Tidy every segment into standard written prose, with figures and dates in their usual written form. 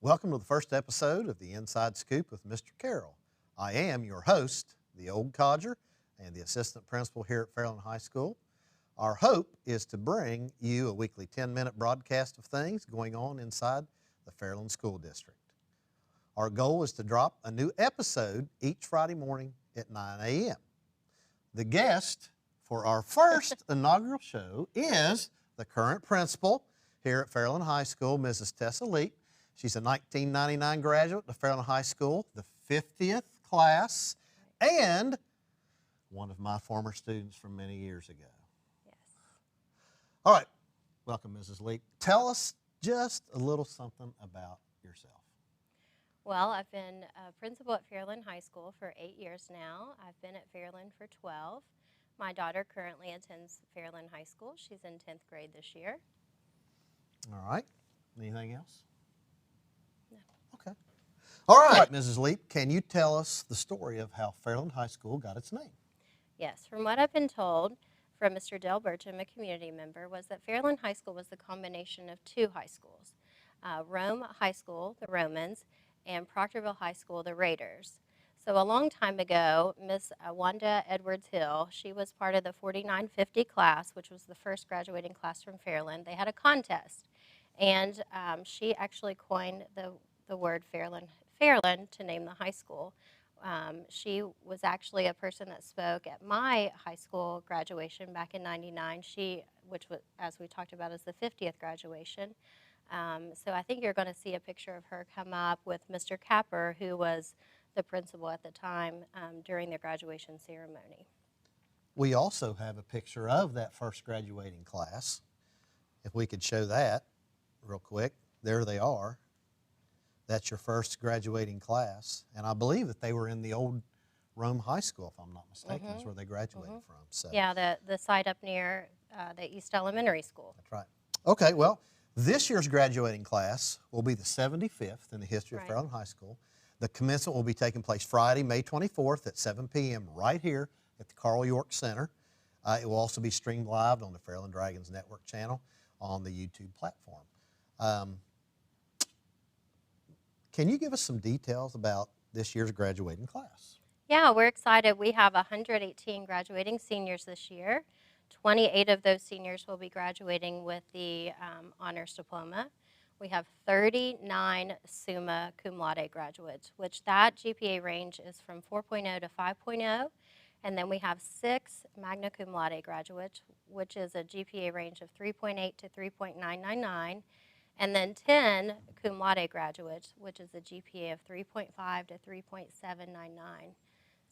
Welcome to the first episode of the Inside Scoop with Mr. Carroll. I am your host, the old codger, and the assistant principal here at Fairland High School. Our hope is to bring you a weekly 10-minute broadcast of things going on inside the Fairland School District. Our goal is to drop a new episode each Friday morning at 9 a.m. The guest for our first inaugural show is the current principal here at Fairland High School, Mrs. Tessa Leep. She's a 1999 graduate of Fairland High School, the 50th class, and one of my former students from many years ago. Yes. All right. Welcome, Mrs. Leep. Tell us just a little something about yourself. Well, I've been a principal at Fairland High School for 8 years now. I've been at Fairland for 12. My daughter currently attends Fairland High School. She's in 10th grade this year. All right. Anything else? No. Okay. All right, Mrs. Leep, can you tell us the story of how Fairland High School got its name? Yes, from what I've been told from Mr. Del Burcham, a community member, was that Fairland High School was the combination of two high schools, Rome High School, the Romans, and Proctorville High School, the Raiders. So a long time ago, Miss Wanda Edwards-Hill, she was part of the 4950 class, which was the first graduating class from Fairland. They had a contest, and she actually coined the word Fairland to name the high school. She was actually a person that spoke at my high school graduation back in '99, which was, as we talked about, is the 50th graduation. So I think you're going to see a picture of her come up with Mr. Capper, who was the principal at the time during the graduation ceremony. We also have a picture of that first graduating class. If we could show that real quick. There they are. That's your first graduating class. And I believe that they were in the old Rome High School, if I'm not mistaken. That's where they graduated from. So. Yeah, the site up near the East Elementary School. That's right. Okay, well, this year's graduating class will be the 75th in the history of Fairland High School. The commencement will be taking place Friday, May 24th at 7 p.m. right here at the Carroll York Center. It will also be streamed live on the Fairland Dragons Network channel on the YouTube platform. Can you give us some details about this year's graduating class? Yeah, we're excited. We have 118 graduating seniors this year. 28 of those seniors will be graduating with the honors diploma. We have 39 Summa Cum Laude graduates, which that GPA range is from 4.0 to 5.0. And then we have 6 Magna Cum Laude graduates, which is a GPA range of 3.8 to 3.999. And then 10 Cum Laude graduates, which is a GPA of 3.5 to 3.799.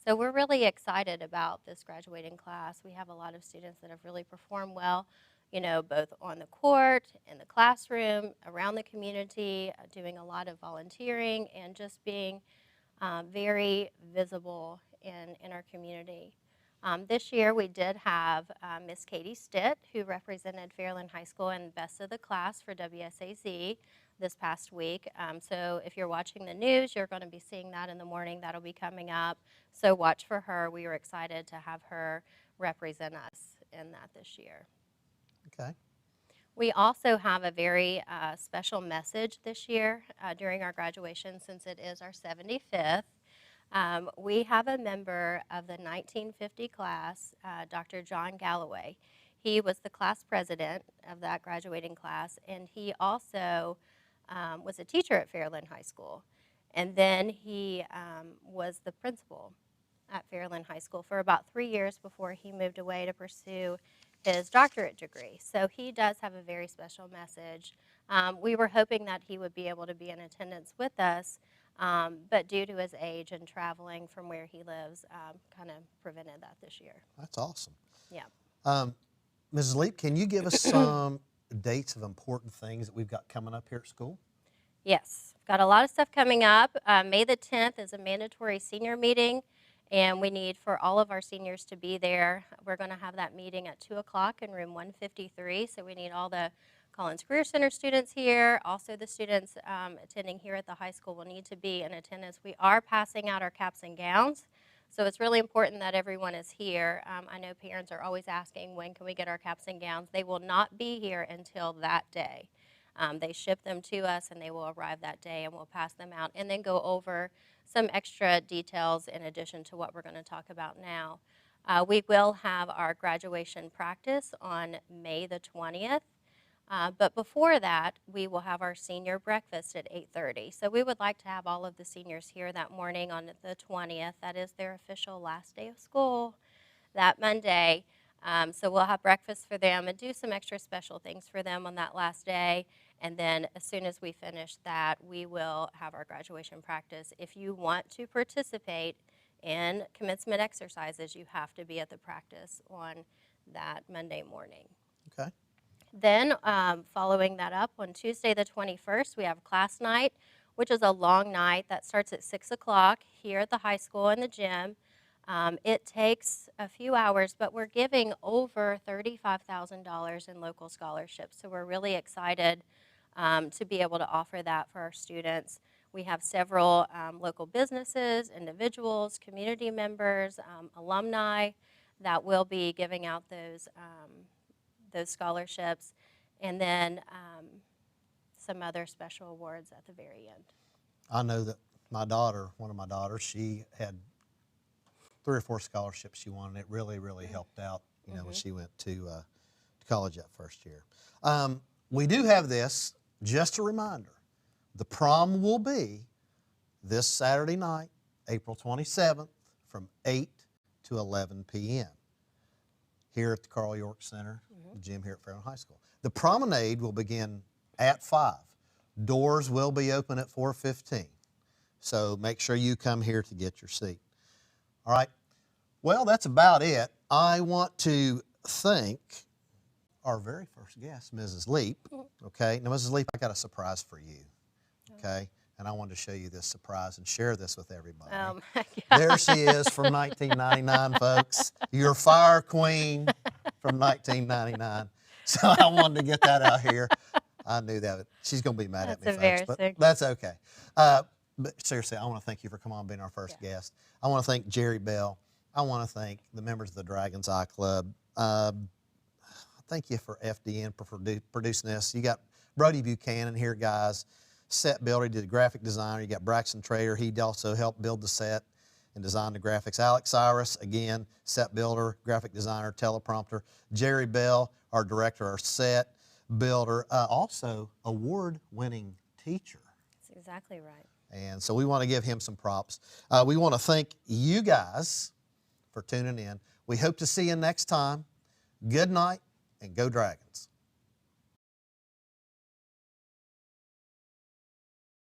So we're really excited about this graduating class. We have a lot of students that have really performed well, you know, both on the court, in the classroom, around the community, doing a lot of volunteering, and just being very visible in our community. This year we did have Miss Katie Stitt, who represented Fairland High School in Best of the Class for WSAZ this past week. So if you're watching the news, you're going to be seeing that in the morning. That'll be coming up. So watch for her. We were excited to have her represent us in that this year. Okay. We also have a very special message this year during our graduation, since it is our 75th. We have a member of the 1950 class, Dr. John Galloway. He was the class president of that graduating class, and he also was a teacher at Fairland High School. And then he was the principal at Fairland High School for about 3 years before he moved away to pursue his doctorate degree. So he does have a very special message. We were hoping that he would be able to be in attendance with us, but due to his age and traveling from where he lives, kind of prevented that this year. That's awesome. Yeah. Mrs. Leep, can you give us some dates of important things that we've got coming up here at school? Yes, got a lot of stuff coming up. May the 10th is a mandatory senior meeting, and we need for all of our seniors to be there. We're going to have that meeting at 2 o'clock in room 153, so we need all the Collins Career Center students here. Also, the students attending here at the high school will need to be in attendance. We are passing out our caps and gowns, so it's really important that everyone is here. I know parents are always asking, when can we get our caps and gowns? They will not be here until that day. They ship them to us, and they will arrive that day, and we'll pass them out and then go over some extra details in addition to what we're going to talk about now. We will have our graduation practice on May the 20th. But before that, we will have our senior breakfast at 8:30. So we would like to have all of the seniors here that morning on the 20th. That is their official last day of school that Monday. So we'll have breakfast for them and do some extra special things for them on that last day. And then as soon as we finish that, we will have our graduation practice. If you want to participate in commencement exercises, you have to be at the practice on that Monday morning. Okay. Then following that up, on Tuesday the 21st, we have class night, which is a long night that starts at 6 o'clock here at the high school in the gym. It takes a few hours, but we're giving over $35,000 in local scholarships. So we're really excited to be able to offer that for our students. We have several local businesses, individuals, community members, alumni that will be giving out those scholarships, and then some other special awards at the very end. I know that my daughter, one of my daughters, she had 3 or 4 scholarships she won, and it really, really helped out, you know, when she went to college that first year. We do have this, just a reminder, the prom will be this Saturday night, April 27th, from 8 to 11 p.m. here at the Carroll York Center, the gym here at Fairland High School. The promenade will begin at 5. Doors will be open at 4:15. So make sure you come here to get your seat. All right. Well, that's about it. I want to thank our very first guest, Mrs. Leep. Okay. Now, Mrs. Leep, I got a surprise for you. Okay. And I wanted to show you this surprise and share this with everybody. Oh my God. There she is from 1999, folks. Your fire queen from 1999. So I wanted to get that out here. I knew that. She's going to be mad at me, folks, but that's okay. But seriously, I want to thank you for coming on and being our first guest. I want to thank Jerry Bell. I want to thank the members of the Dragon's Eye Club. Thank you for FDN for producing this. You got Brody Buchanan here, guys. Set builder, he did the graphic designer. You got Braxton Trader. He also helped build the set and design the graphics. Alex Cyrus, again, set builder, graphic designer, teleprompter. Jerry Bell, our director, our set builder, also award-winning teacher. That's exactly right. And so we want to give him some props. We want to thank you guys for tuning in. We hope to see you next time. Good night, and go Dragons.